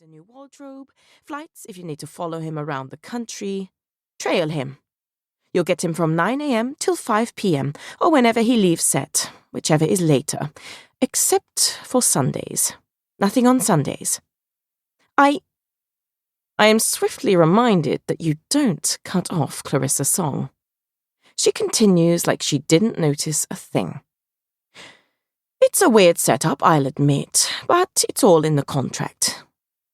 need a new wardrobe, flights if you need to follow him around the country. Trail him. You'll get him from 9 a.m. till 5 p.m. or whenever he leaves set, whichever is later, except for Sundays. Nothing on Sundays. I am swiftly reminded that you don't cut off Clarissa's song. She continues like she didn't notice a thing. It's a weird setup, I'll admit, but it's all in the contract.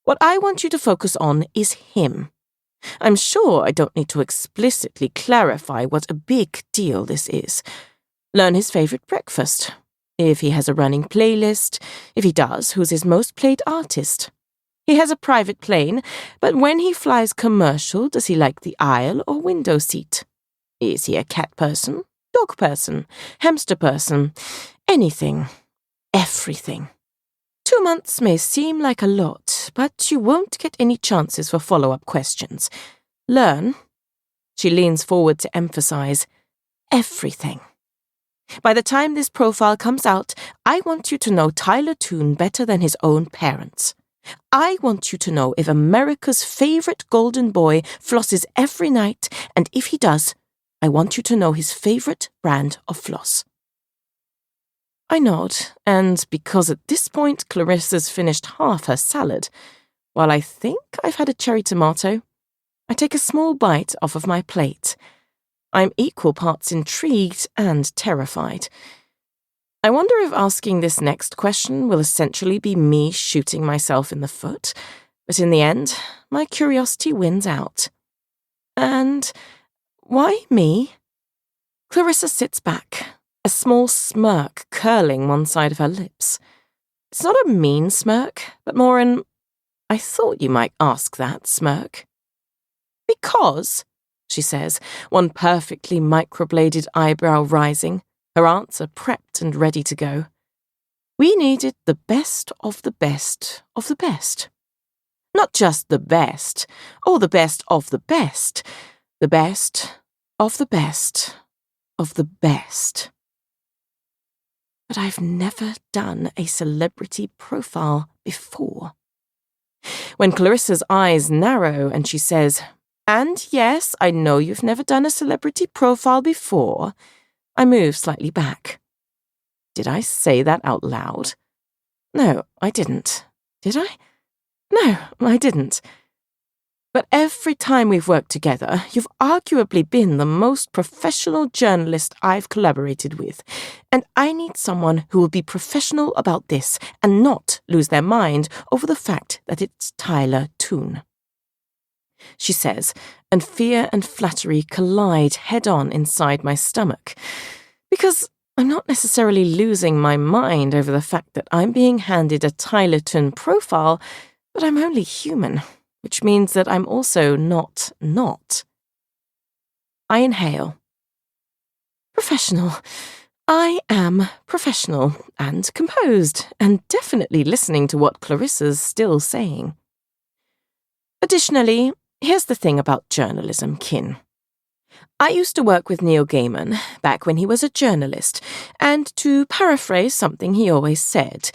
What I want you to focus on is him. I'm sure I don't need to explicitly clarify what a big deal this is. Learn his favorite breakfast. If he has a running playlist. If he does, who's his most played artist? He has a private plane, but when he flies commercial, does he like the aisle or window seat? Is he a cat person, dog person, hamster person? Anything. Everything. 2 months may seem like a lot, but you won't get any chances for follow-up questions. Learn. She leans forward to emphasize everything. By the time this profile comes out, I want you to know Tyler Tun better than his own parents. I want you to know if America's favorite golden boy flosses every night, and if he does, I want you to know his favorite brand of floss. I nod, and because at this point Clarissa's finished half her salad, while I think I've had a cherry tomato, I take a small bite off of my plate. I'm equal parts intrigued and terrified. I wonder if asking this next question will essentially be me shooting myself in the foot, but in the end, my curiosity wins out. And why me? Clarissa sits back, a small smirk curling one side of her lips. It's not a mean smirk, but more an I thought you might ask that smirk. Because, she says, one perfectly microbladed eyebrow rising, her answer prepped and ready to go. We needed the best of the best of the best. Not just the best, or the best of the best of the best of the best. But I've never done a celebrity profile before. When Clarissa's eyes narrow and she says, "And yes, I know you've never done a celebrity profile before," I move slightly back. Did I say that out loud? No, I didn't. Did I? No, I didn't. But every time we've worked together, you've arguably been the most professional journalist I've collaborated with, and I need someone who will be professional about this and not lose their mind over the fact that it's Tyler Tun. She says, and fear and flattery collide head-on inside my stomach, because I'm not necessarily losing my mind over the fact that I'm being handed a Tyler Tun profile, but I'm only human, which means that I'm also not. I inhale. Professional. I am professional and composed, and definitely listening to what Clarissa's still saying. Additionally, here's the thing about journalism, Khin. I used to work with Neil Gaiman back when he was a journalist, and to paraphrase something he always said,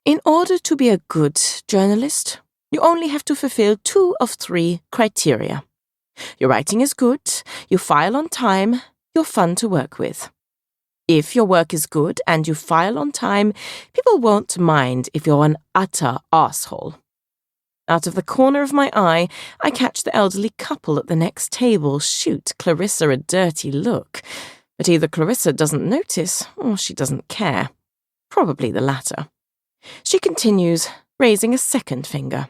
in order to be a good journalist, you only have to fulfill 2 of 3 criteria. Your writing is good, you file on time, you're fun to work with. If your work is good and you file on time, people won't mind if you're an utter asshole. Out of the corner of my eye, I catch the elderly couple at the next table shoot Clarissa a dirty look, but either Clarissa doesn't notice or she doesn't care. Probably the latter. She continues, raising a second finger.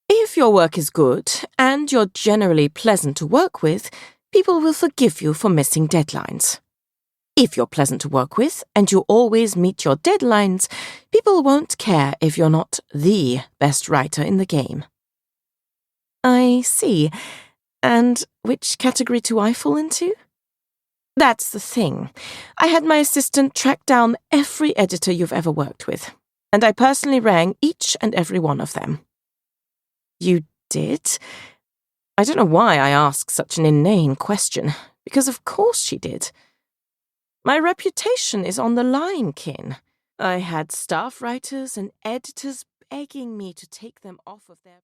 If your work is good and you're generally pleasant to work with, people will forgive you for missing deadlines. If you're pleasant to work with and you always meet your deadlines, people won't care if you're not the best writer in the game. I see. And which category do I fall into? That's the thing. I had my assistant track down every editor you've ever worked with, and I personally rang each and every one of them. You did? I don't know why I asked such an inane question, because of course she did. My reputation is on the line, Khin. I had staff writers and editors begging me to take them off of their